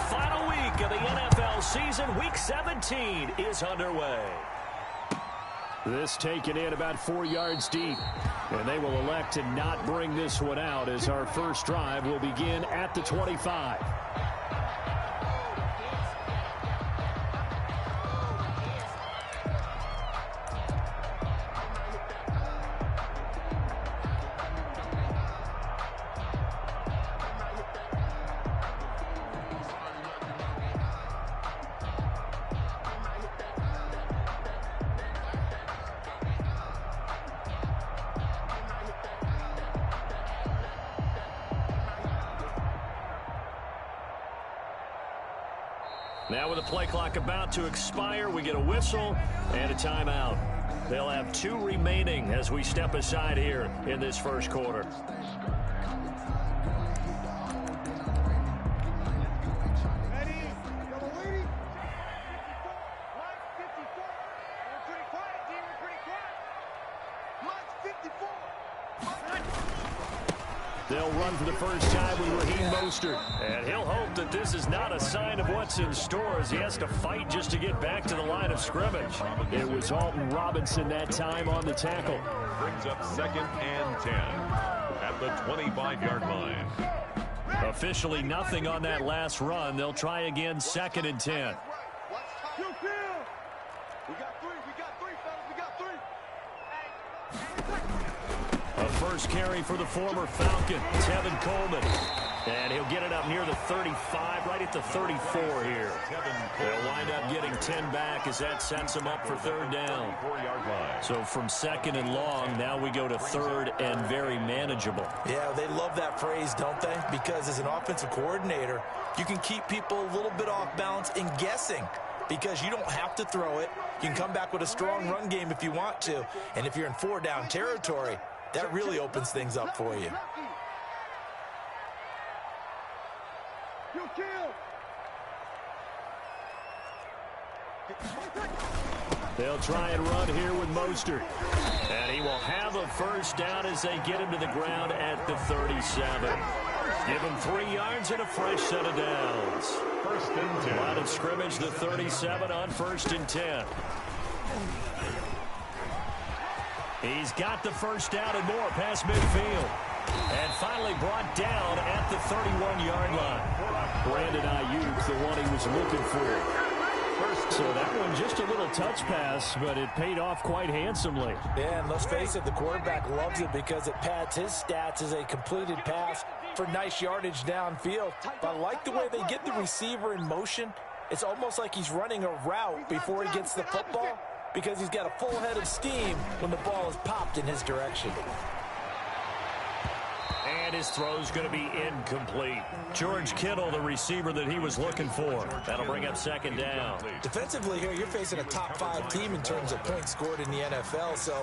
final week of the NFL season. Week 17 is underway. This taken in about 4 yards deep. And they will elect to not bring this one out as our first drive will begin at the 25. Now with the play clock about to expire, we get a whistle and a timeout. They'll have 2 remaining as we step aside here in this first quarter. They'll run for the first time with Raheem Mostert. And he'll hope that this is not a sign of what's in store as he has to fight just to get back to the line of scrimmage. It was Alton Robinson that time on the tackle. Brings up 2nd and 10 at the 25-yard line. Officially nothing on that last run. They'll try again 2nd and 10. A first carry for the former Falcon, Tevin Coleman. And he'll get it up near the 35, right at the 34 here. They'll wind up getting 10 back as that sets them up for 3rd down. So from 2nd and long, now we go to 3rd and very manageable. Yeah, they love that phrase, don't they? Because as an offensive coordinator, you can keep people a little bit off balance and guessing. Because you don't have to throw it. You can come back with a strong run game if you want to. And if you're in 4-down territory, that really opens things up for you. They'll try and run here with Mostert. And he will have a first down as they get him to the ground at the 37. Give him 3 yards and a fresh set of downs. 1st and 10. Line of scrimmage, the 37 on 1st and 10. He's got the first down and more past midfield. And finally brought down at the 31-yard line. Brandon Ayuk, the one he was looking for. So that one just a little touch pass, but it paid off quite handsomely. Yeah, and let's face it, the quarterback loves it because it pads his stats as a completed pass for nice yardage downfield. But I like the way they get the receiver in motion. It's almost like he's running a route before he gets the football because he's got a full head of steam when the ball is popped in his direction. And his throw's going to be incomplete. George Kittle, the receiver that he was looking for. That'll bring up 2nd down. Defensively here, you're facing a top 5 team in terms of points scored in the NFL. So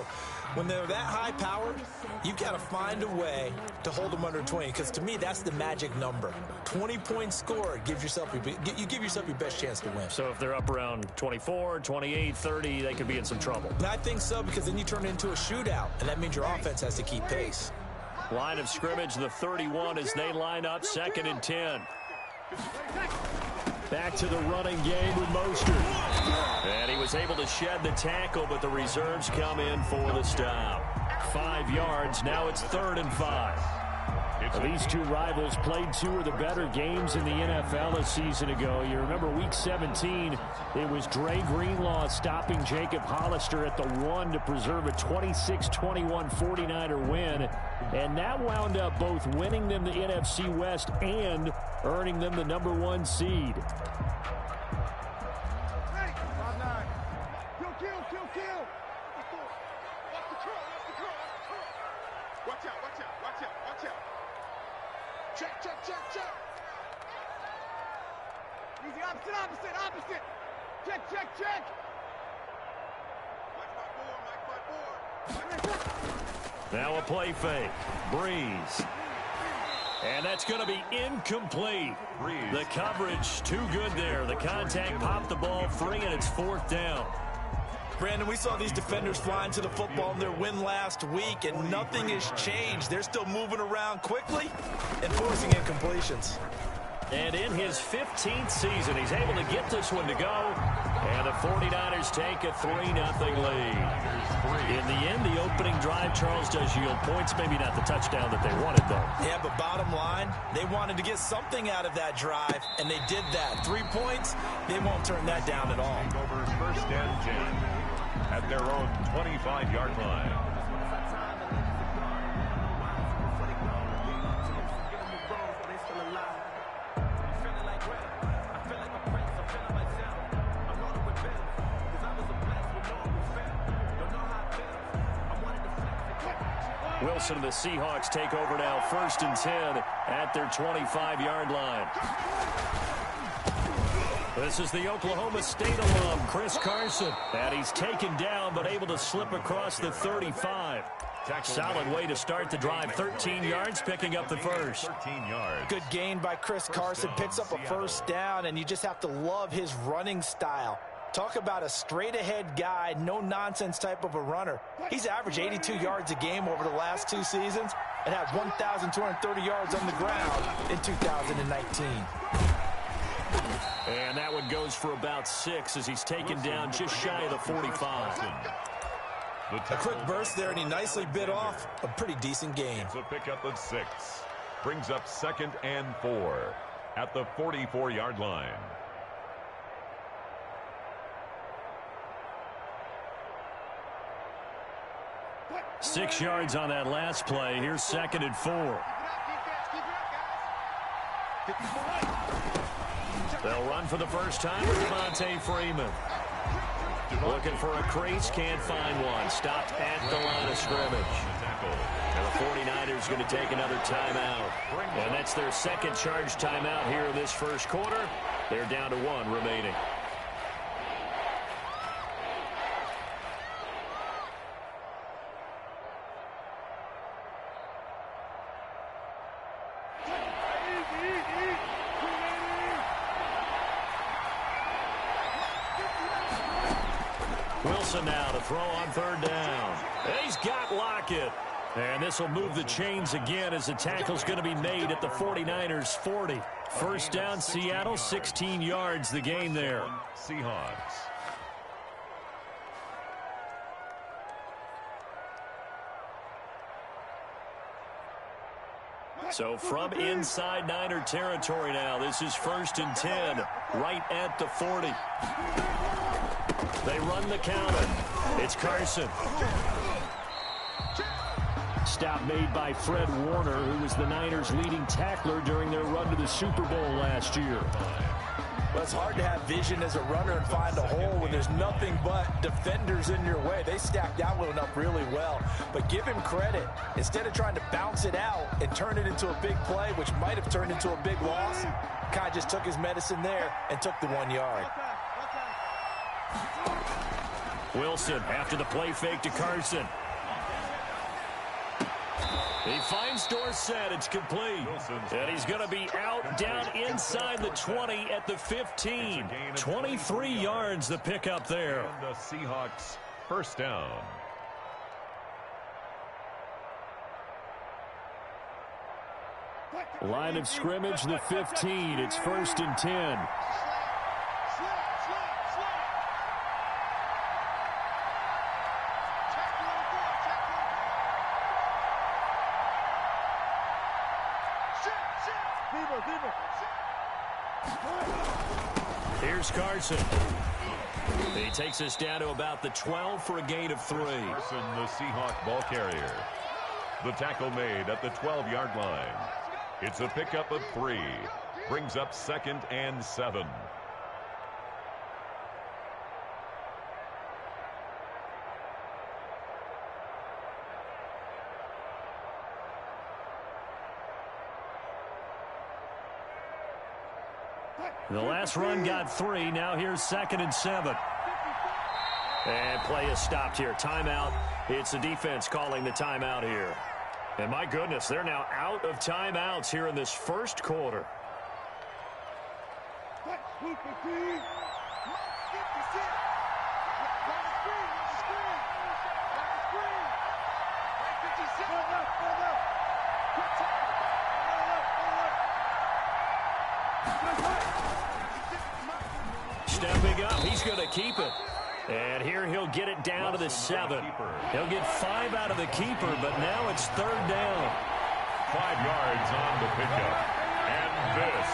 when they're that high powered, you've got to find a way to hold them under 20. Because to me, that's the magic number. 20 points scored gives yourself you give yourself your best chance to win. So if they're up around 24, 28, 30, they could be in some trouble. And I think so, because then you turn it into a shootout, and that means your offense has to keep pace. Line of scrimmage, the 31 as they line up 2nd and 10. Back to the running game with Mostert. And he was able to shed the tackle, but the reserves come in for the stop. 5 yards, now it's 3rd and 5. These two rivals played 2 of the better games in the NFL a season ago. You remember week 17, it was Dre Greenlaw stopping Jacob Hollister at the 1 to preserve a 26-21 49er win. And that wound up both winning them the NFC West and earning them the #1 seed. Easy, opposite. Check. Now a play fake. Breeze. And that's going to be incomplete. The coverage too good there. The contact popped the ball free, and it's 4th down. Brandon, we saw these defenders flying to the football in their win last week, and nothing has changed. They're still moving around quickly and forcing incompletions. And in his 15th season, he's able to get this one to go. And the 49ers take a 3-0 lead. In the end, the opening drive, Charles, does yield points. Maybe not the touchdown that they wanted, though. Yeah, but bottom line, they wanted to get something out of that drive, and they did that. 3 points, they won't turn that down at all. Over 1st and 10 at their own 25-yard line. Wilson and the Seahawks take over now, 1st and 10 at their 25-yard line. This is the Oklahoma State alum, Chris Carson. And he's taken down, but able to slip across the 35. Solid way to start the drive. 13 yards, picking up the first. 13 yards. Good gain by Chris Carson. Picks up a first down, and you just have to love his running style. Talk about a straight-ahead guy, no-nonsense type of a runner. He's averaged 82 yards a game over the last 2 seasons and had 1,230 yards on the ground in 2019. And that one goes for about 6 as he's taken down just shy of the 45. A quick burst there, and he nicely bit off a pretty decent gain. It's a pickup of 6. Brings up 2nd and 4 at the 44-yard line. 6 yards on that last play. Here's 2nd and 4. They'll run for the first time with Devontae Freeman. Looking for a crease, can't find one. Stopped at the line of scrimmage. And the 49ers going to take another timeout. And that's their second charge timeout here in this first quarter. They're down to 1 remaining. Wilson now to throw on 3rd down. He's got Lockett. And this will move the chains again as the tackle's going to be made at the 49ers 40. First down, Seattle, 16 yards the gain there. Seahawks. So from inside Niner territory now, this is 1st and 10, right at the 40. They run the counter. It's Carson. Stop made by Fred Warner, who was the Niners' leading tackler during their run to the Super Bowl last year. Well, it's hard to have vision as a runner and find a hole when there's nothing but defenders in your way. They stacked that one up really well. But give him credit. Instead of trying to bounce it out and turn it into a big play, which might have turned into a big loss, Kai just took his medicine there and took the 1 yard. Wilson after the play fake to Carson. He finds Dorsett. It's complete. And he's going to be out down inside the 20 at the 15. 23 yards the pickup there. And the Seahawks first down. Line of scrimmage, the 15. It's 1st and 10. Here's Carson. He takes us down to about the 12 for a gain of 3. Carson, the Seahawk ball carrier. The tackle made at the 12-yard line. It's a pickup of 3. Brings up 2nd and 7. The last run got 3. Now here's 2nd and 7. And play is stopped here. Timeout. It's the defense calling the timeout here. And my goodness, they're now out of timeouts here in this first quarter. Stepping up, he's going to keep it. And here he'll get it down to the 7. He'll get 5 out of the keeper, but now it's 3rd down. 5 yards on the pickup. And this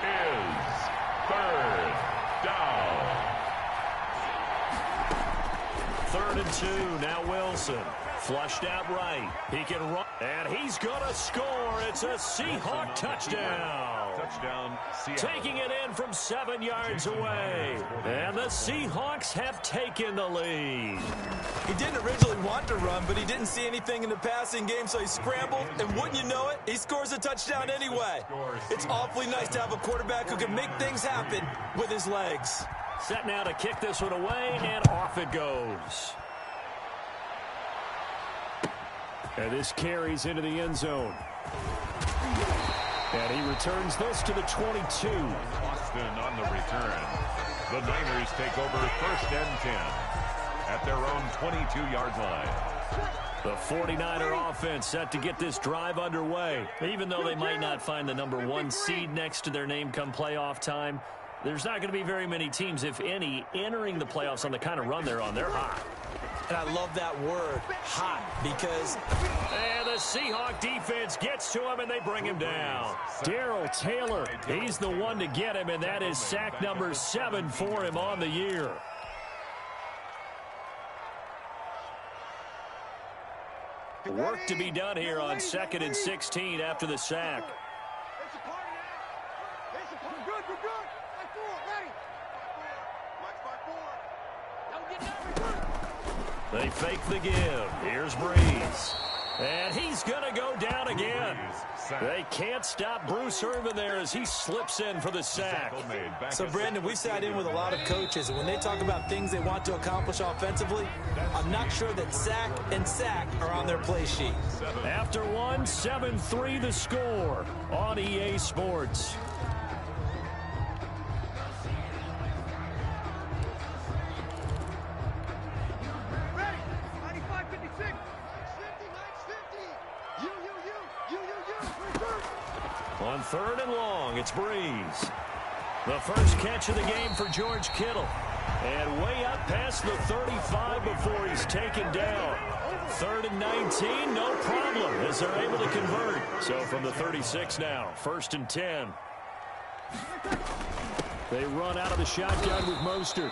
is 3rd down. 3rd and 2, now Wilson. Flushed out right. He can run, and he's going to score. It's a Seahawk touchdown. Touchdown, Seattle. Taking it in from 7 yards away. And the Seahawks have taken the lead. He didn't originally want to run, but he didn't see anything in the passing game, so he scrambled, and wouldn't you know it, he scores a touchdown anyway. It's awfully nice to have a quarterback who can make things happen with his legs. Set now to kick this one away, and off it goes. And this carries into the end zone. And he returns this to the 22. Austin on the return. The Niners take over 1st and 10 at their own 22-yard line. The 49er offense set to get this drive underway. Even though they might not find the number 1 seed next to their name come playoff time, there's not going to be very many teams, if any, entering the playoffs on the kind of run they're on. They're hot. And I love that word, hot, because... And the Seahawk defense gets to him, and they bring him down. Darrell Taylor, he's the one to get him, and that is sack number 7 for him on the year. Work to be done here on 2nd and 16 after the sack. They fake the give. Here's Breeze. And he's going to go down again. They can't stop Bruce Irvin there as he slips in for the sack. So, Brandon, we sat in with a lot of coaches, and when they talk about things they want to accomplish offensively, I'm not sure that sack and sack are on their play sheet. After 1, 7-3 the score on EA Sports. On 3rd and long, it's Breeze. The first catch of the game for George Kittle. And way up past the 35 before he's taken down. 3rd and 19, no problem, as they're able to convert. So from the 36 now, 1st and 10. They run out of the shotgun with Mostert.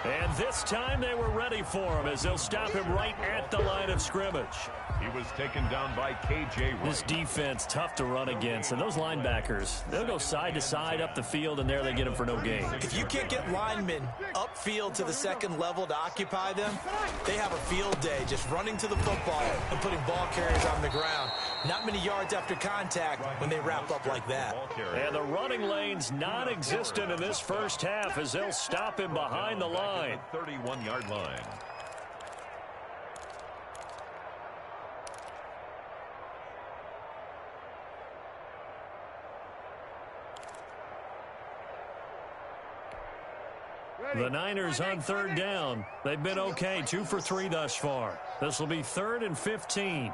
And this time they were ready for him as they'll stop him right at the line of scrimmage. He was taken down by K.J. Wright. This defense, tough to run against. And those linebackers, they'll go side to side up the field, and there they get him for no gain. If you can't get linemen upfield to the 2nd level to occupy them, they have a field day just running to the football and putting ball carriers on the ground. Not many yards after contact when they wrap up like that. And the running lane's non-existent in this first half as they'll stop him behind the line. 31-yard line. The Niners on 3rd down. They've been okay, 2 for 3 thus far. This will be 3rd and 15.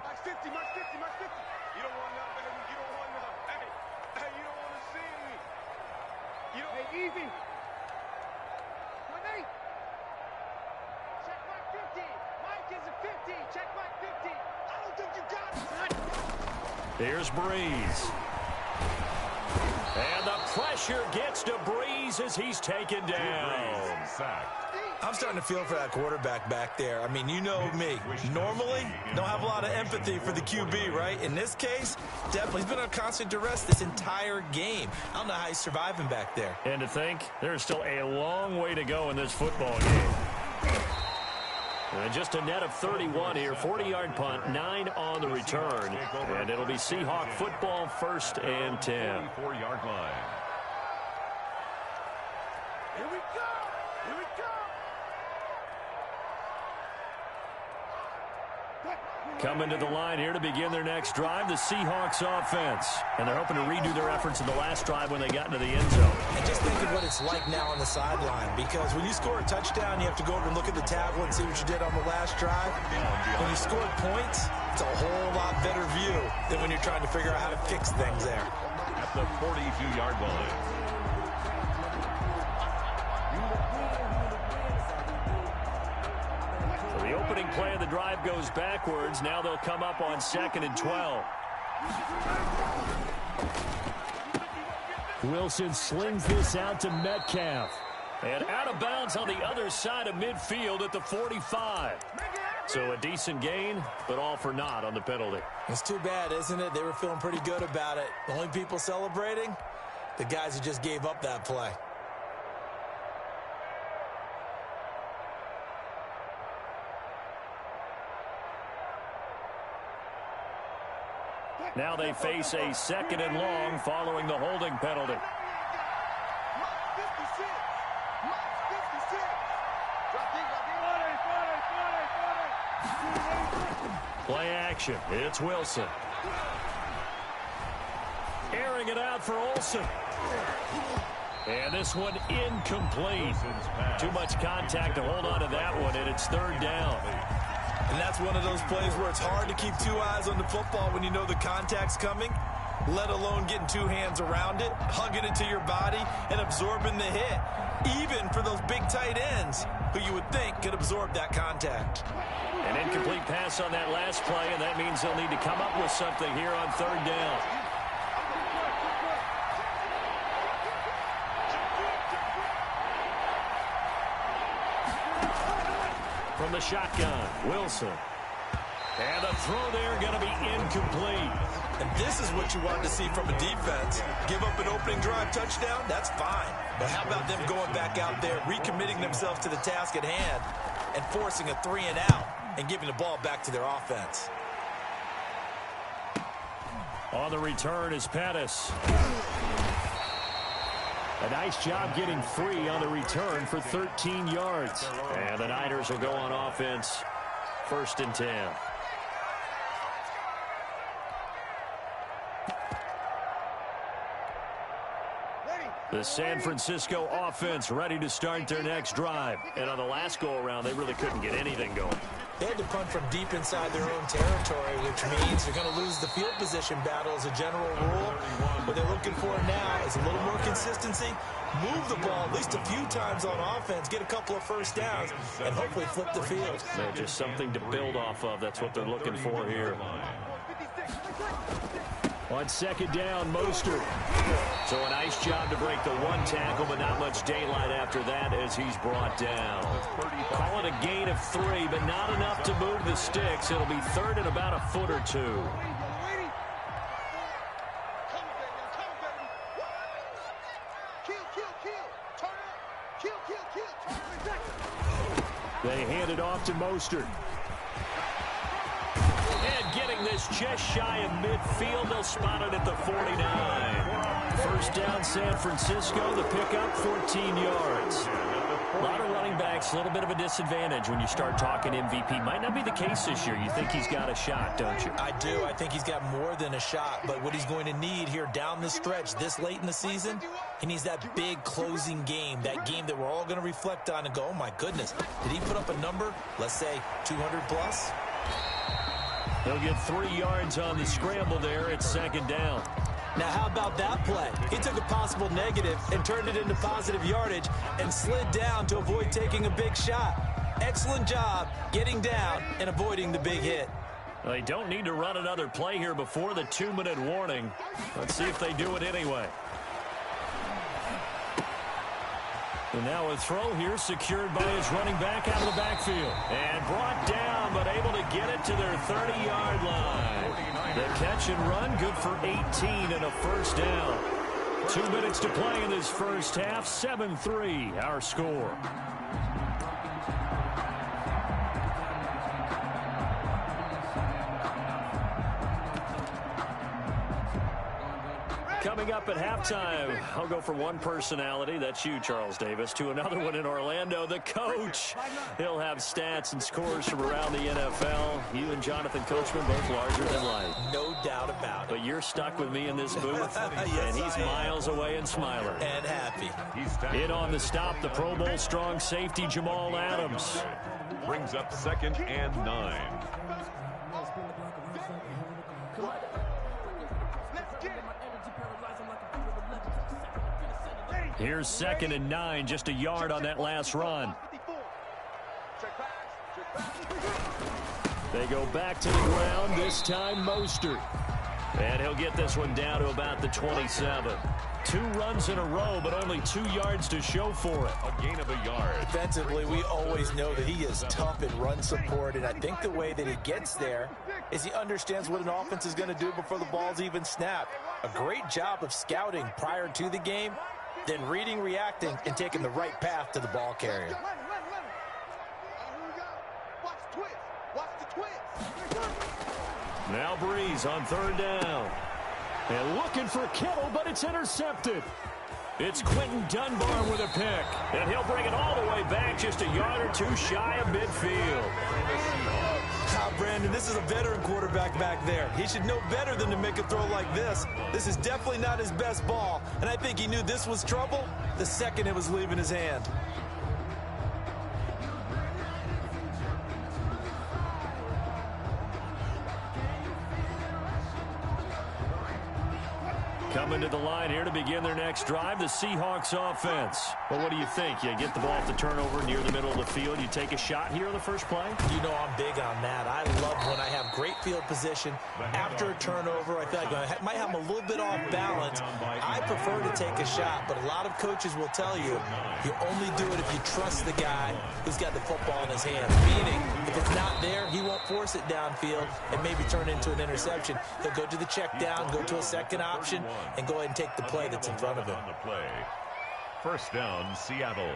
Here's Breeze. And the pressure gets to Breeze as he's taken down. I'm starting to feel for that quarterback back there. I mean, you know me. Normally, don't have a lot of empathy for the QB, right? In this case, definitely. He's been on constant duress this entire game. I don't know how he's surviving back there. And to think, there's still a long way to go in this football game. And just a net of 31 here, 40-yard punt, 9 on the return. And it'll be Seahawk football, 1st and 10. 44-yard line. Here we go! Here we go! Coming to the line here to begin their next drive, the Seahawks offense. And they're hoping to redo their efforts in the last drive when they got into the end zone. And just think of what it's like now on the sideline, because when you score a touchdown, you have to go over and look at the tablet and see what you did on the last drive. When you score points, it's a whole lot better view than when you're trying to figure out how to fix things there. At the 42-yard line. So the opening play of the drive goes backwards. Now they'll come up on 2nd and 12. Wilson slings this out to Metcalf. And out of bounds on the other side of midfield at the 45. So a decent gain, but all for naught on the penalty. It's too bad, isn't it? They were feeling pretty good about it. The only people celebrating, the guys who just gave up that play. Now they face a 2nd and long following the holding penalty. Play action. It's Wilson. Airing it out for Olsen. And this one incomplete. Too much contact to hold on to that one, and it's 3rd down. And that's one of those plays where it's hard to keep 2 eyes on the football when you know the contact's coming, let alone getting 2 hands around it, hugging it to your body, and absorbing the hit, even for those big tight ends who you would think could absorb that contact. An incomplete pass on that last play, and that means they'll need to come up with something here on 3rd down. From the shotgun, Wilson. And the throw there going to be incomplete. And this is what you want to see from a defense. Give up an opening drive touchdown, that's fine. But how about them going back out there, recommitting themselves to the task at hand, and forcing a 3 and out, and giving the ball back to their offense. On the return is Pettis. A nice job getting free on the return for 13 yards. And the Niners will go on offense. 1st and 10. The San Francisco offense ready to start their next drive. And on the last go-around, they really couldn't get anything going. They had to punt from deep inside their own territory, which means they're going to lose the field position battle as a general rule. What they're looking for now is a little more consistency, move the ball at least a few times on offense, get a couple of first downs, and hopefully flip the field. Just something to build off of. That's what they're looking for here. On 2nd down, Mostert. So a nice job to break the 1 tackle, but not much daylight after that as he's brought down. Call it a gain of 3, but not enough to move the sticks. It'll be 3rd and about a foot or 2. They hand it off to Mostert. And getting this just shy of midfield, they'll spot it at the 49. First down, San Francisco. The pickup, 14 yards. A lot of running backs, a little bit of a disadvantage when you start talking MVP. Might not be the case this year. You think he's got a shot, don't you? I do. I think he's got more than a shot. But what he's going to need here down the stretch this late in the season, he needs that big closing game, that game that we're all going to reflect on and go, oh, my goodness, did he put up a number, let's say 200 plus? He'll get 3 yards on the scramble there at 2nd down. Now, how about that play? He took a possible negative and turned it into positive yardage and slid down to avoid taking a big shot. Excellent job getting down and avoiding the big hit. They don't need to run another play here before the 2-minute warning. Let's see if they do it anyway. And now a throw here secured by his running back out of the backfield. And brought down, but able to get it to their 30-yard line. The catch and run, good for 18 and a first down. 2 minutes to play in this first half. 7-3, our score. Coming up at halftime, I'll go from one personality, that's you, Charles Davis, to another one in Orlando, the coach. He'll have stats and scores from around the NFL. You and Jonathan Coachman, both larger than life. No doubt about it. But you're stuck with me in this booth, Yes, and he's miles away and smiling. And happy. In on the stop, the Pro Bowl strong safety, Jamal Adams. Brings up 2nd and 9. Here's 2nd and 9, just a yard on that last run. They go back to the ground, this time Mostert. And he'll get this one down to about the 27. 2 runs in a row, but only 2 yards to show for it. A gain of a yard. Defensively, we always know that he is tough in run support, and I think the way that he gets there is he understands what an offense is going to do before the ball's even snapped. A great job of scouting prior to the game, then reading, reacting, and taking the right path to the ball carrier. Now Breeze on 3rd down. And looking for Kittle, but it's intercepted. It's Quentin Dunbar with a pick. And he'll bring it all the way back, just a yard or 2 shy of midfield. Brandon, this is a veteran quarterback back there. He should know better than to make a throw like this. This is definitely not his best ball, and I think he knew this was trouble the second it was leaving his hand. Coming to the line here to begin their next drive, the Seahawks offense. Well, what do you think? You get the ball off the turnover near the middle of the field. You take a shot here on the first play? You know I'm big on that. I love when I have great field position. After a turnover, I feel like I might have them a little bit off balance. I prefer to take a shot, but a lot of coaches will tell you only do it if you trust the guy who's got the football in his hands. Meaning, if it's not there, he won't force it downfield and maybe turn into an interception. He'll go to the check down, go to a second option, and go ahead and take the play that's in front of him. On the play. 1st down, Seattle.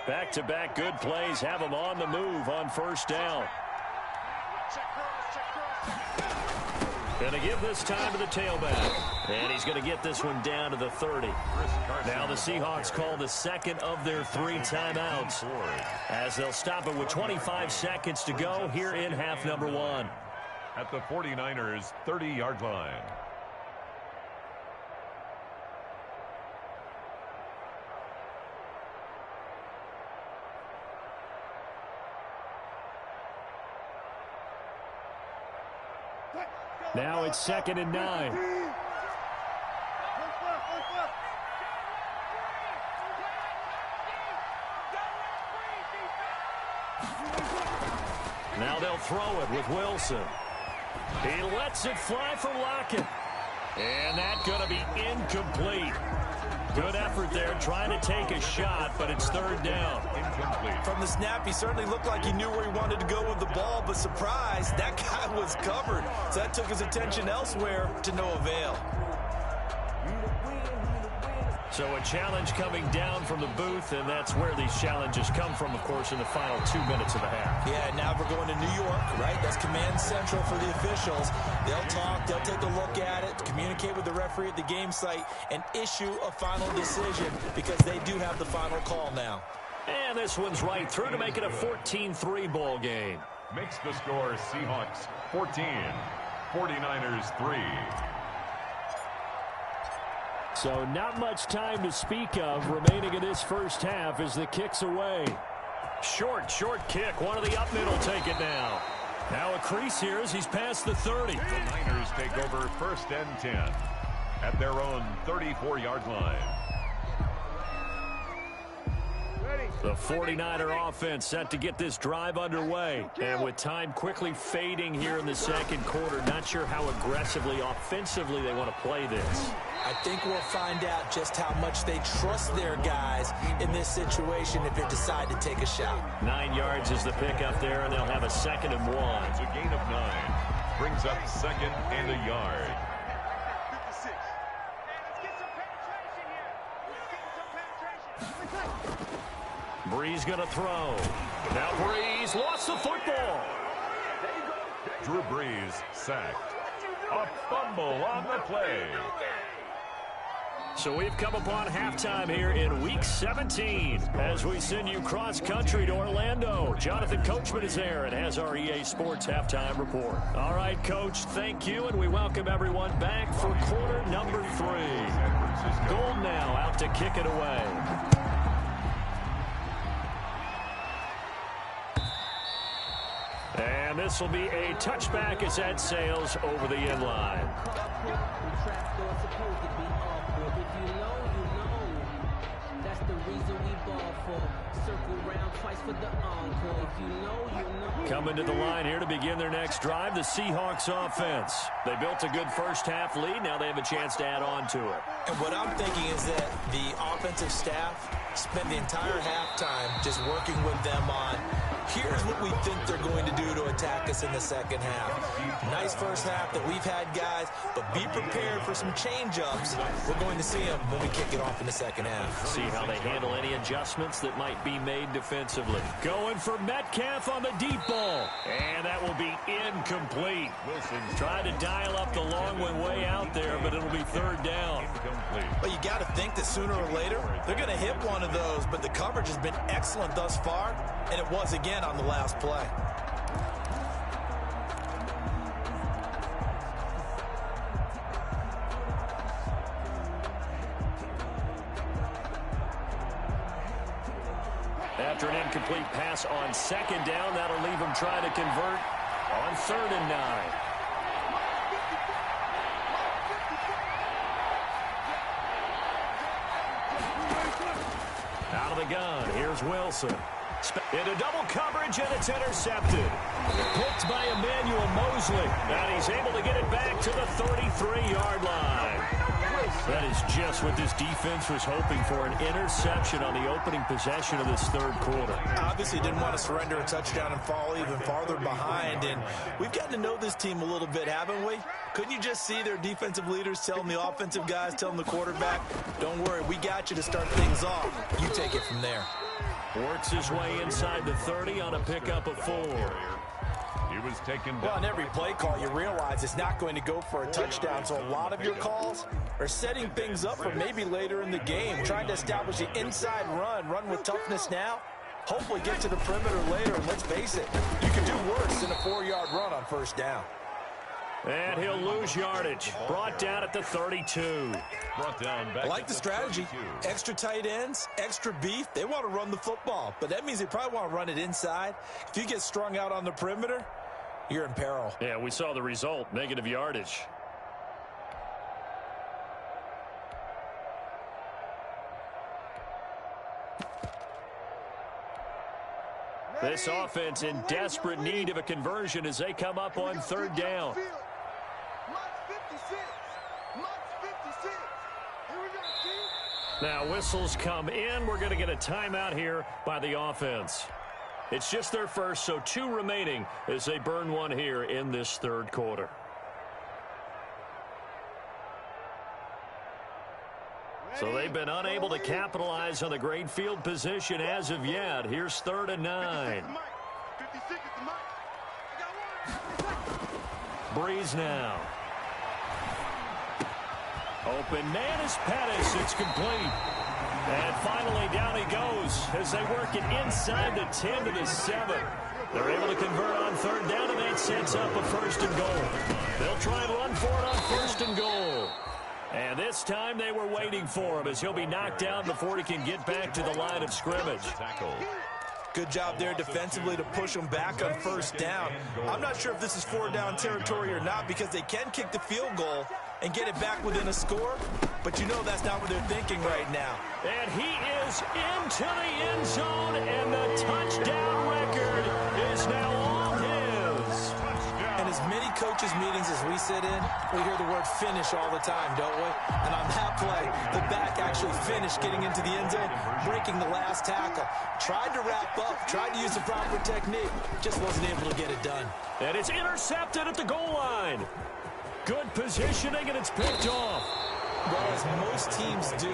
Back-to-back good plays have them on the move on 1st down. Going to give this time to the tailback. And he's going to get this one down to the 30. Now the Seahawks call the 2nd of their 3 timeouts, as they'll stop it with 25 seconds to go here in half number 1. At the 49ers' 30-yard line. Now it's 2nd and 9. Now they'll throw it with Wilson. He lets it fly for Lockett. And that's going to be incomplete. Good effort there, trying to take a shot, but it's 3rd down. Incomplete. From the snap, he certainly looked like he knew where he wanted to go with the ball, but surprise, that guy was covered. So that took his attention elsewhere to no avail. So a challenge coming down from the booth, and that's where these challenges come from, of course, in the final 2 minutes of the half. Yeah, now we're going to New York, right? That's command central for the officials. They'll talk, they'll take a look at it, communicate with the referee at the game site, and issue a final decision because they do have the final call now. And this one's right through to make it a 14-3 ball game. Makes the score Seahawks 14, 49ers 3. So not much time to speak of remaining in this first half as the kick's away. Short kick. One of the up middle take it now. Now a crease here as he's past the 30. The Niners take over 1st and 10 at their own 34-yard line. The 49er offense set to get this drive underway. And with time quickly fading here in the 2nd quarter, not sure how aggressively, offensively they want to play this. I think we'll find out just how much they trust their guys in this situation if they decide to take a shot. 9 yards is the pickup there, and they'll have a 2nd and 1. It's a gain of 9. Brings up 2nd and a yard. Breeze going to throw. Now Breeze lost the football. Drew Brees sacked. A fumble on the play. So we've come upon halftime here in Week 17 as we send you cross-country to Orlando. Jonathan Coachman is there and has our EA Sports Halftime Report. All right, Coach, thank you, and we welcome everyone back for quarter number 3. Gold now out to kick it away. And And this will be a touchback as that sails over the end line. Coming to the line here to begin their next drive, the Seahawks offense. They built a good first-half lead. Now they have a chance to add on to it. And what I'm thinking is that the offensive staff spent the entire halftime just working with them on, here's what we think they're going to do to attack us in the second half. Nice first half that we've had, guys, but be prepared for some change-ups. We're going to see them when we kick it off in the second half. See how they handle any adjustments that might be made defensively. Going for Metcalf on the deep ball. And that will be incomplete. Wilson tried to dial up the long one way out there, but it'll be third down. But you got to think that sooner or later, they're going to hit one of those, but the coverage has been excellent thus far, and it was again on the last play. After an incomplete pass on second down, that'll leave him trying to convert on 3rd and 9. Out of the gun, here's Wilson. Into double coverage, and it's intercepted. Picked by Emmanuel Mosley. And he's able to get it back to the 33-yard line. That is just what this defense was hoping for, an interception on the opening possession of this third quarter. Obviously didn't want to surrender a touchdown and fall even farther behind, and we've gotten to know this team a little bit, haven't we? Couldn't you just see their defensive leaders telling the offensive guys, telling the quarterback, don't worry, we got you to start things off. You take it from there. Works his way inside the 30 on a pickup of 4. He was taken down. Well, on every play call, you realize it's not going to go for a touchdown, so a lot of your calls are setting things up for maybe later in the game, trying to establish the inside run with toughness now, hopefully get to the perimeter later, and let's face it, you can do worse than a 4-yard run on first down. And he'll lose yardage. Brought down at the 32. Brought down back. I like the strategy. 32. Extra tight ends, extra beef. They want to run the football, but that means they probably want to run it inside. If you get strung out on the perimeter, you're in peril. Yeah, we saw the result, negative yardage. This offense in desperate need of a conversion as they come up on 3rd down. Now whistles come in. We're going to get a timeout here by the offense. It's just their first, so 2 remaining as they burn one here in this third quarter. So they've been unable to capitalize on the great field position as of yet. Here's 3rd and 9. Breeze now. Open man is Pettis. It's complete. And finally down he goes as they work it inside the 10 to the 7. They're able to convert on 3rd down, and that sets up a 1st and goal. They'll try and run for it on 1st and goal. And this time they were waiting for him as he'll be knocked down before he can get back to the line of scrimmage. Good job there defensively to push them back on 1st down. I'm not sure if this is 4-down territory or not because they can kick the field goal and get it back within a score, but you know that's not what they're thinking right now. And he is into the end zone, and the touchdown record is now all his. And as many coaches' meetings as we sit in, we hear the word finish all the time, don't we? And on that play, the back actually finished getting into the end zone, breaking the last tackle. Tried to wrap up, tried to use the proper technique, just wasn't able to get it done. And it's intercepted at the goal line. Good positioning, and it's picked off. Well, as most teams do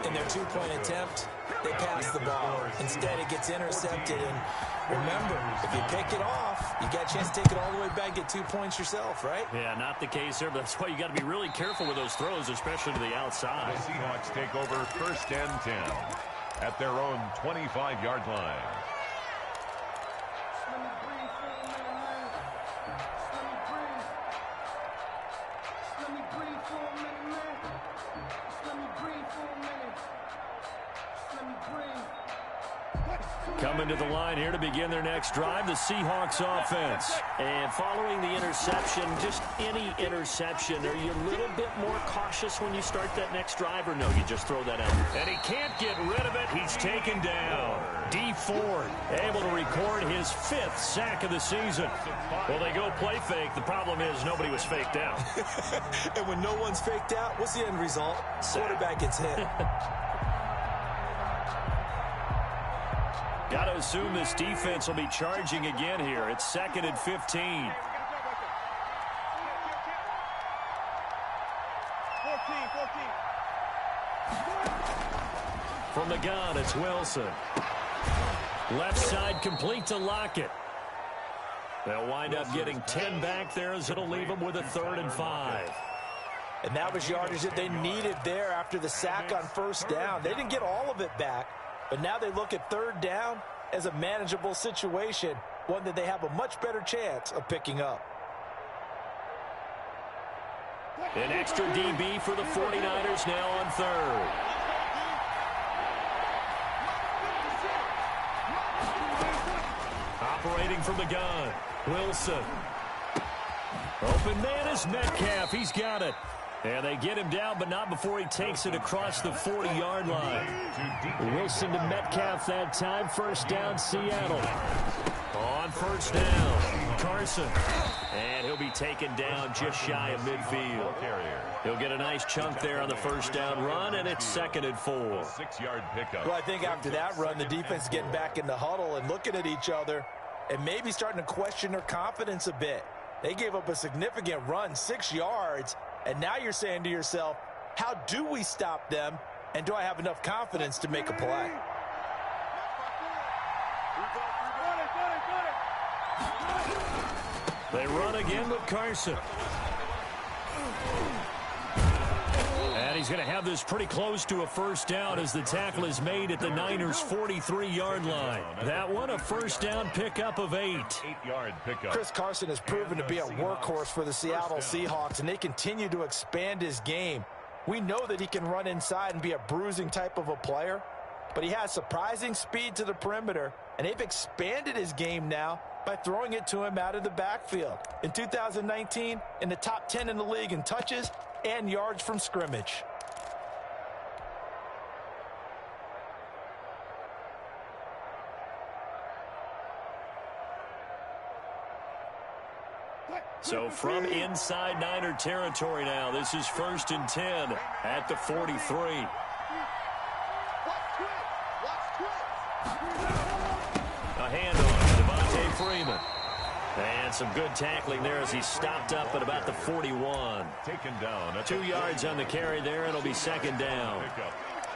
in their 2-point attempt, they pass the ball. Instead, it gets intercepted. And remember, if you pick it off, you got a chance to take it all the way back, get 2 points yourself, right? Yeah, not the case there, but that's why you got to be really careful with those throws, especially to the outside. The Seahawks take over 1st and 10 at their own 25-yard line. Coming to the line here to begin their next drive, the Seahawks offense. And following the interception, just any interception, are you a little bit more cautious when you start that next drive, or no, you just throw that out? And he can't get rid of it. He's taken down. Dee Ford able to record his 5th sack of the season. Well, they go play fake. The problem is nobody was faked out. And when no one's faked out, what's the end result? Quarterback gets hit. Got to assume this defense will be charging again here. It's 2nd and 15. 14. From the gun, it's Wilson. Left side complete to Lockett. They'll wind up getting 10 back there as it'll leave them with a 3rd and 5. And that was yardage that they needed there after the sack on 1st down. They didn't get all of it back, but now they look at 3rd down as a manageable situation, one that they have a much better chance of picking up. An extra DB for the 49ers now on 3rd. Operating from the gun, Wilson. Open man is Metcalf. He's got it. And they get him down, but not before he takes it across the 40-yard line. Wilson to Metcalf that time. 1st down, Seattle. On 1st down, Carson. And he'll be taken down just shy of midfield. He'll get a nice chunk there on the 1st down run, and it's 2nd and 4. 6-yard pickup. Well, I think after that run, the defense is getting back in the huddle and looking at each other and maybe starting to question their confidence a bit. They gave up a significant run, 6 yards, and now you're saying to yourself, how do we stop them, and do I have enough confidence to make a play? They run again with Carson. And he's going to have this pretty close to a 1st down as the tackle is made at the Niners' 43-yard line. That one, a 1st down pickup of 8. 8-yard pickup. Chris Carson has proven to be a workhorse for the Seattle Seahawks, and they continue to expand his game. We know that he can run inside and be a bruising type of a player, but he has surprising speed to the perimeter, and they've expanded his game now by throwing it to him out of the backfield. In 2019, in the top 10 in the league in touches and yards from scrimmage. So from inside Niner territory now, this is 1st and 10 at the 43. A handoff, Devontae Freeman. And some good tackling there as he stopped up at about the 41. Taken down. 2 yards on the carry there, and it'll be 2nd down.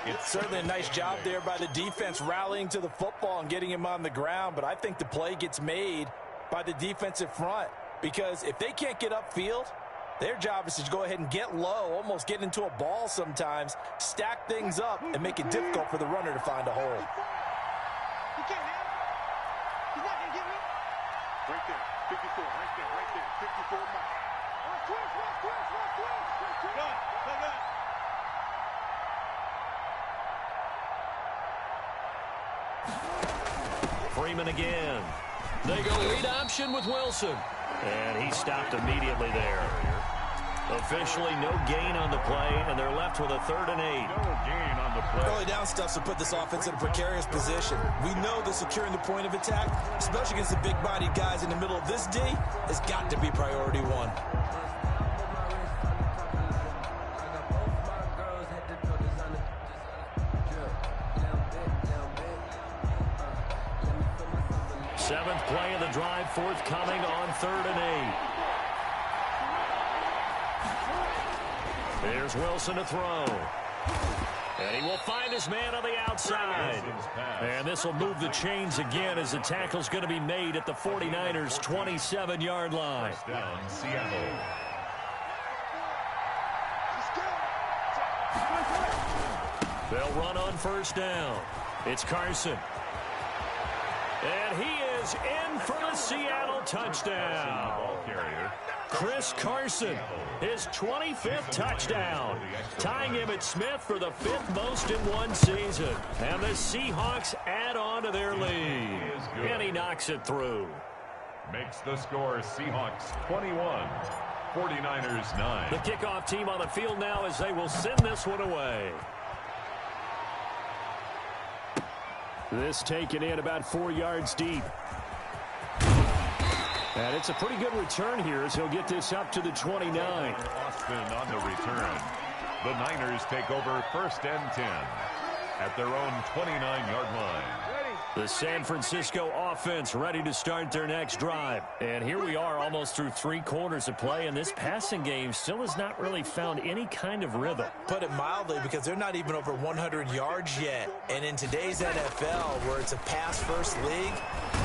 It's certainly a nice job there by the defense rallying to the football and getting him on the ground, but I think the play gets made by the defensive front because if they can't get upfield, their job is to go ahead and get low, almost get into a ball sometimes, stack things up, and make it difficult for the runner to find a hole. Right there, 54, right there, 54 miles. Freeman again. They go read option with Wilson. And he stopped immediately there. Officially no gain on the play, and they're left with a 3rd and 8. No gain on the play. Early down stuffs will put this offense in a precarious position. We know that securing the point of attack, especially against the big-bodied guys in the middle of this D, has got to be priority 1. Seventh play of the drive forthcoming on 3rd and 8. Here's Wilson to throw. And he will find his man on the outside. And this will move the chains again as the tackle's going to be made at the 49ers' 27-yard line. Down, Seattle. They'll run on 1st down. It's Carson. And he is in for the Seattle touchdown. Ball carrier. Chris Carson, his 25th touchdown, tying Emmitt Smith for the 5th most in one season. And the Seahawks add on to their lead. And he knocks it through. Makes the score Seahawks 21, 49ers 9. The kickoff team on the field now as they will send this one away. This taken in about 4 yards deep. And it's a pretty good return here as he'll get this up to the 29. Austin on the return. The Niners take over 1st and 10 at their own 29-yard line. The San Francisco offense ready to start their next drive. And here we are almost through 3 quarters of play, and this passing game still has not really found any kind of rhythm. Put it mildly, because they're not even over 100 yards yet. And in today's NFL, where it's a pass-first league,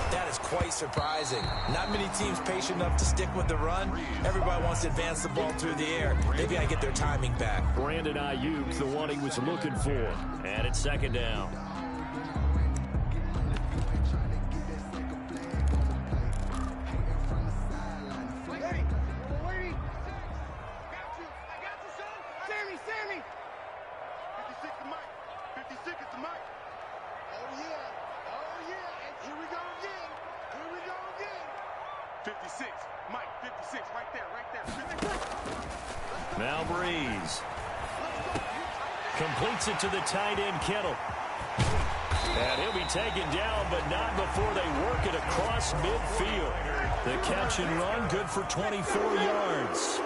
that is quite surprising. Not many teams patient enough to stick with the run. Everybody wants to advance the ball through the air. They've got to get their timing back. Brandon Ayuk, the one he was looking for. And it's 2nd down. Now Breeze completes it to the tight end Kittle. And he'll be taken down, but not before they work it across midfield. The catch and run good for 24 yards.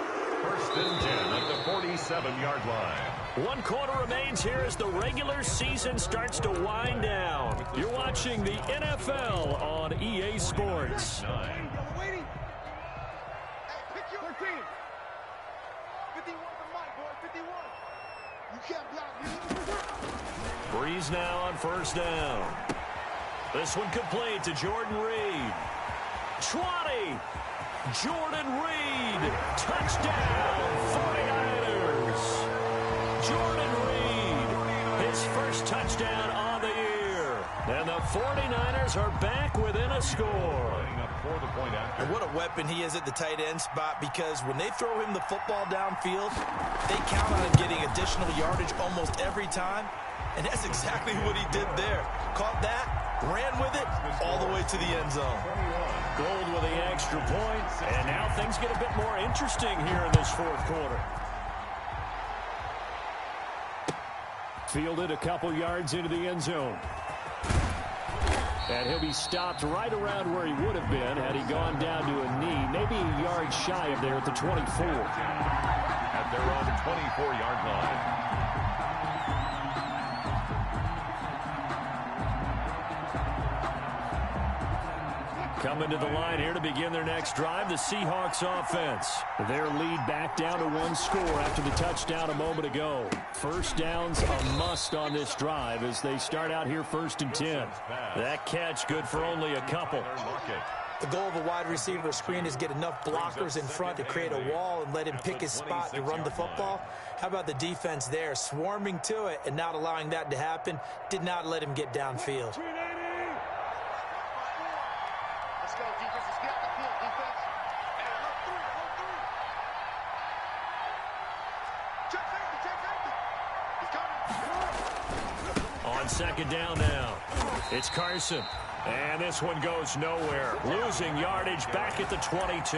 1st and 10 at the 47-yard line. 1 quarter remains here as the regular season starts to wind down. You're watching the NFL on EA Sports. 9. Breeze now on 1st down. This one complete to Jordan Reed. 20. Jordan Reed. Touchdown, 49ers. Jordan Reed, his first touchdown on the year. And the 49ers are back within a score. And what a weapon he is at the tight end spot, because when they throw him the football downfield, they count on him getting additional yardage almost every time. And that's exactly what he did there. Caught that, ran with it, all the way to the end zone. Gold with the extra point, and now things get a bit more interesting here in this 4th quarter. Fielded a couple yards into the end zone. And he'll be stopped right around where he would have been had he gone down to a knee, maybe a yard shy of there at the 24. At their own 24-yard line. Coming to the line here to begin their next drive, the Seahawks offense. Their lead back down to 1 score after the touchdown a moment ago. 1st down's a must on this drive as they start out here 1st and 10. That catch good for only a couple. The goal of a wide receiver screen is get enough blockers in front to create a wall and let him pick his spot to run the football. How about the defense there, swarming to it and not allowing that to happen? Did not let him get downfield. On 2nd down now, it's Carson. And this one goes nowhere. Losing yardage back at the 22.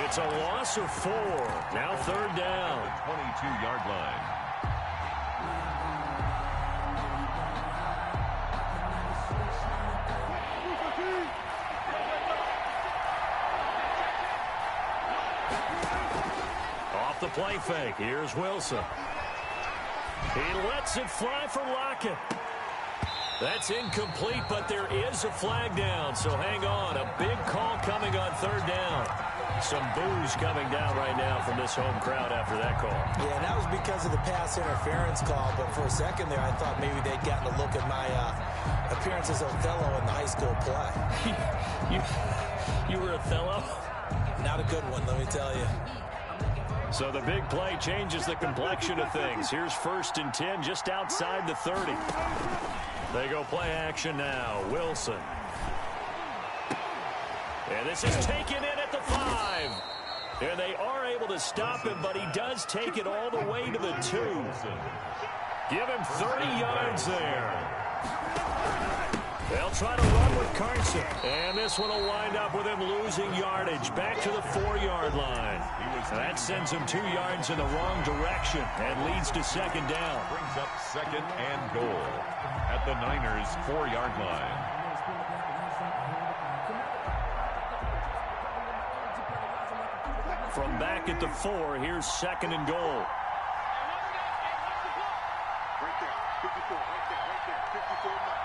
It's a loss of 4. Now 3rd down. 22-yard line. Off the play fake. Here's Wilson. He lets it fly for Lockett. That's incomplete, but there is a flag down, so hang on. A big call coming on 3rd down. Some boos coming down right now from this home crowd after that call. Yeah, and that was because of the pass interference call, but for a second there, I thought maybe they'd gotten a look at my appearance as Othello in the high school play. You were Othello? Not a good one, let me tell you. So the big play changes the complexion of things. Here's 1st and 10 just outside the 30. They go play action now. Wilson. And this is taken in at the 5. And they are able to stop him, but he does take it all the way to the 2. Give him 30 yards there. They'll try to run with Carson. And this one will wind up with him losing yardage. Back to the 4-yard line. That sends him 2 yards in the wrong direction and leads to second down. Brings up second and goal at the Niners' 4-yard line. From back at the 4, here's second and goal. Right there, 54, right there, 54 now.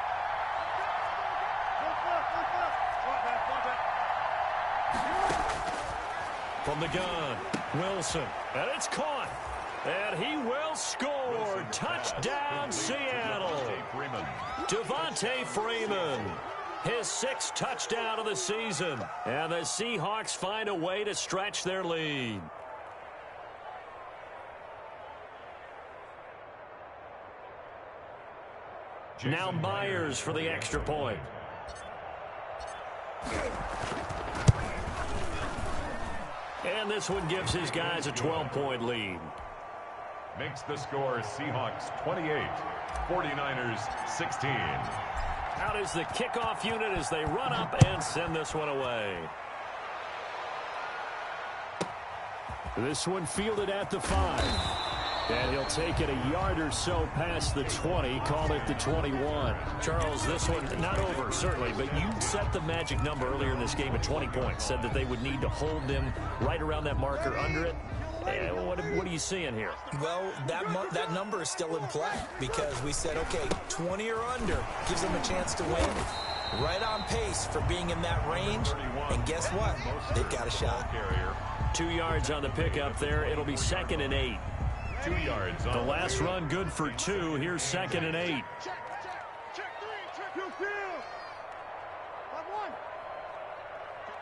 From the gun, Wilson, and it's caught. And he will score. Touchdown, Seattle. Devontae Freeman. His 6th touchdown of the season. And the Seahawks find a way to stretch their lead. Now Myers for the extra point. And this one gives his guys a 12-point lead. Makes the score Seahawks 28, 49ers 16. Out is the kickoff unit as they run up and send this one away. This one fielded at the 5. And he'll take it a yard or so past the 20, call it the 21. Charles, this one not over, certainly, but you set the magic number earlier in this game at 20 points. Said that they would need to hold them right around that marker under it. What are you seeing here? Well, that number is still in play because we said, okay, 20 or under gives them a chance to win. Right on pace for being in that range. And guess what? They've got a shot. 2 yards on the pickup there. It'll be second and 8. 2 yards on the last run good for 2. Here's second and 8. Check 3, check your field. By 1.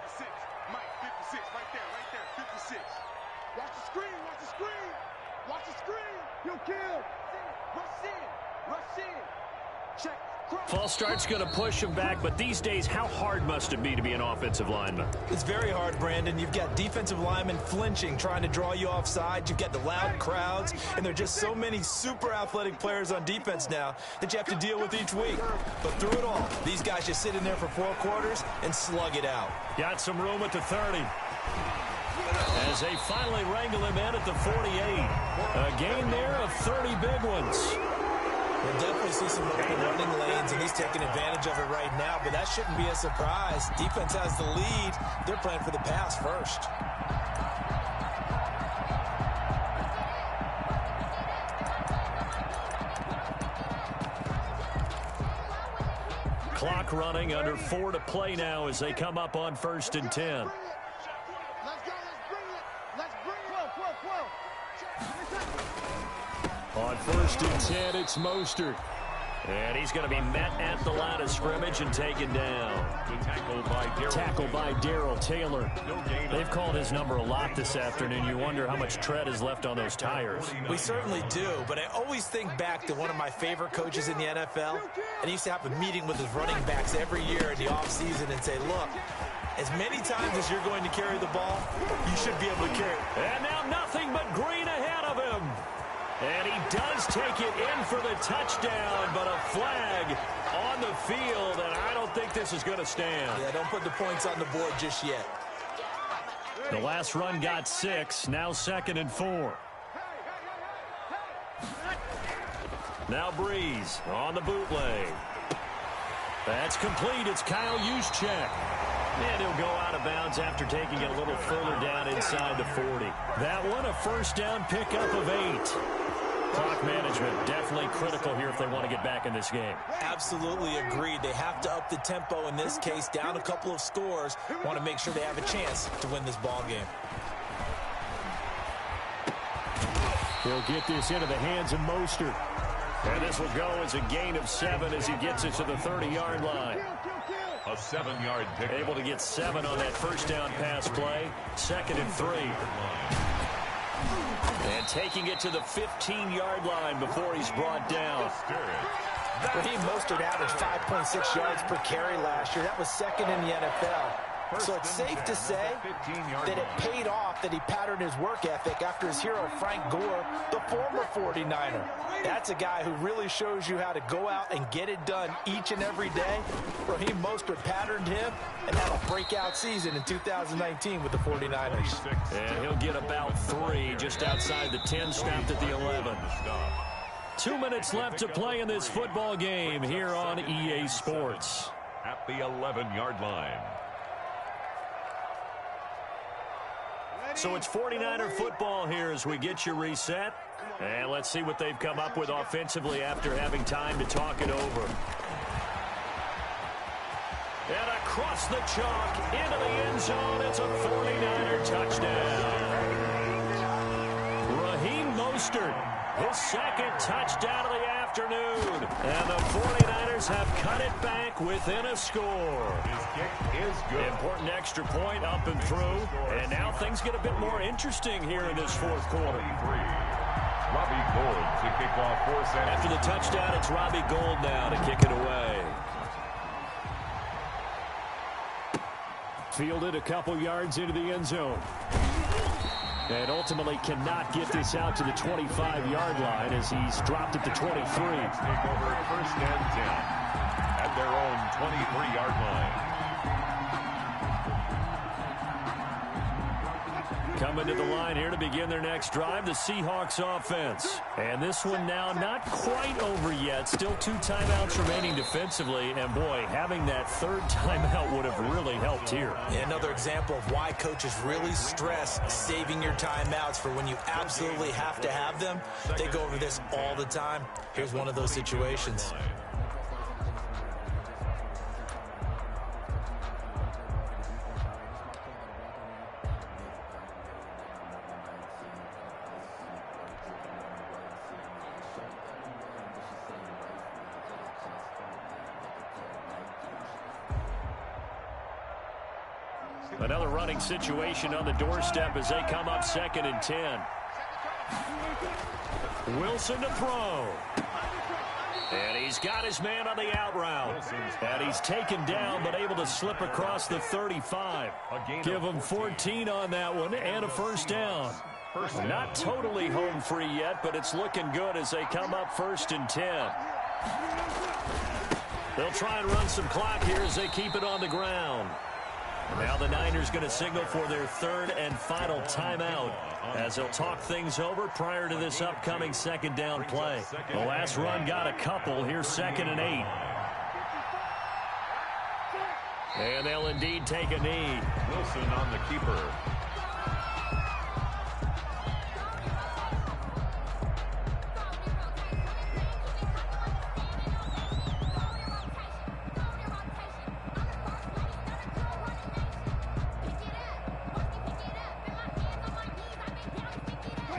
56, Mike, 56, right there, 56. Watch the screen, watch the screen. Watch the screen. He'll kill. Rush in. Check. False start's going to push him back, but these days, how hard must it be to be an offensive lineman? It's very hard, Brandon. You've got defensive linemen flinching, trying to draw you offside. You've got the loud crowds, and there are just so many super athletic players on defense now that you have to deal with each week. But through it all, these guys just sit in there for 4 quarters and slug it out. Got some room at the 30. As they finally wrangle him in at the 48. A gain there of 30 big ones. We'll definitely see some open running lanes, and he's taking advantage of it right now, but that shouldn't be a surprise. Defense has the lead. They're playing for the pass first. Clock running, under 4 to play now as they come up on 1st and 10. On 1st and 10, it's Mostert. And he's going to be met at the line of scrimmage and taken down. Tackled by Darrell Taylor. They've called his number a lot this afternoon. You wonder how much tread is left on those tires. We certainly do, but I always think back to one of my favorite coaches in the NFL, and he used to have a meeting with his running backs every year in the offseason and say, look, as many times as you're going to carry the ball, you should be able to carry it. And now nothing but green ahead of him. And he does take it in for the touchdown, but a flag on the field, and I don't think this is going to stand. Yeah, don't put the points on the board just yet. The last run got 6, now 2nd and 4. Now Breeze on the bootleg. That's complete. It's Kyle Juszczyk. And he'll go out of bounds after taking it a little further down inside the 40. That one, a first down pickup of 8. Clock management definitely critical here if they want to get back in this game. Absolutely agreed. They have to up the tempo in this case, down a couple of scores. Want to make sure they have a chance to win this ball game. He'll get this into the hands of Mostert. And this will go as a gain of 7 as he gets it to the 30-yard line. A 7-yard pick. Able to get 7 on that first down pass play. 2nd and 3. And taking it to the 15-yard line before he's brought down. Raheem Mostert averaged 5.6 yards per carry last year. That was 2nd in the NFL. So it's safe to say that it paid off that he patterned his work ethic after his hero Frank Gore, the former 49er. That's a guy who really shows you how to go out and get it done each and every day. Raheem Mostert patterned him and had a breakout season in 2019 with the 49ers. And he'll get about 3 just outside the 10, snapped at the 11. 2 minutes left to play in this football game here on EA Sports. At the 11-yard line. So it's 49er football here as we get you reset. And let's see what they've come up with offensively after having time to talk it over. And across the chalk, into the end zone, it's a 49er touchdown. Raheem Mostert, his second touchdown of the afternoon. And the 49ers have cut it back within a score. His kick is good. Important extra point up and through. And now things get a bit more interesting here in this fourth quarter. Robbie Gould to kick off for San After the touchdown, it's Robbie Gould now to kick it away. Fielded a couple yards into the end zone. And ultimately cannot get this out to the 25-yard line as he's dropped it to 23. Take over at 1st and 10 at their own 23-yard line. Coming to the line here to begin their next drive, the Seahawks offense. And this one now not quite over yet. Still 2 timeouts remaining defensively. And, boy, having that 3rd timeout would have really helped here. Another example of why coaches really stress saving your timeouts for when you absolutely have to have them. They go over this all the time. Here's one of those situations. Another running situation on the doorstep as they come up 2nd and 10. Wilson to throw. And he's got his man on the out route. And he's taken down but able to slip across the 35. Give him 14 on that one and a 1st down. Not totally home free yet, but it's looking good as they come up 1st and 10. They'll try and run some clock here as they keep it on the ground. Now the Niners going to signal for their 3rd and final timeout as they'll talk things over prior to this upcoming 2nd down play. The last run got a couple. Here's 2nd and 8. And they'll indeed take a knee. Wilson on the keeper.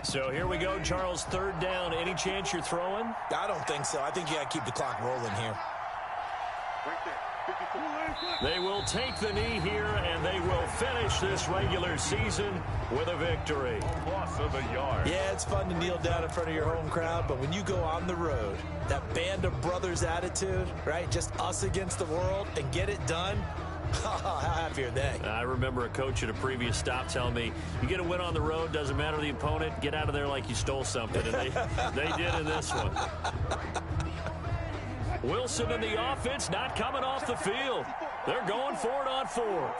So here we go, Charles, 3rd down. Any chance you're throwing? I don't think so. I think you got to keep the clock rolling here. They will take the knee here, and they will finish this regular season with a victory. A loss of a yard. Yeah, it's fun to kneel down in front of your home crowd, but when you go on the road, that band of brothers attitude, right? Just us against the world and get it done. How happy are they? I remember a coach at a previous stop telling me, you get a win on the road, doesn't matter the opponent, get out of there like you stole something. And they did in this one. Wilson and the offense not coming off the field. They're going for it on 4th.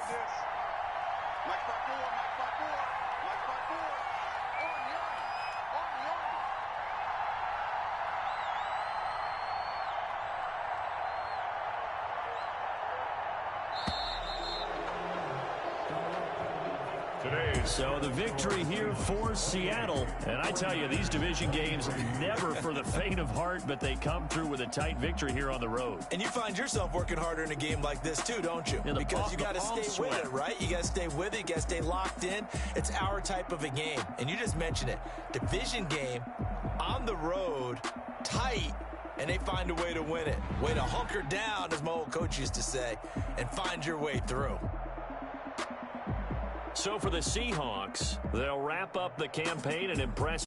So the victory here for Seattle. And I tell you, these division games never for the faint of heart, but they come through with a tight victory here on the road. And you find yourself working harder in a game like this too, don't you? Because you got to stay with it, right? You got to stay with it. You got to stay locked in. It's our type of a game. And you just mentioned it. Division game, on the road, tight, and they find a way to win it. Way to hunker down, as my old coach used to say, and find your way through. So for the Seahawks, they'll wrap up the campaign and impress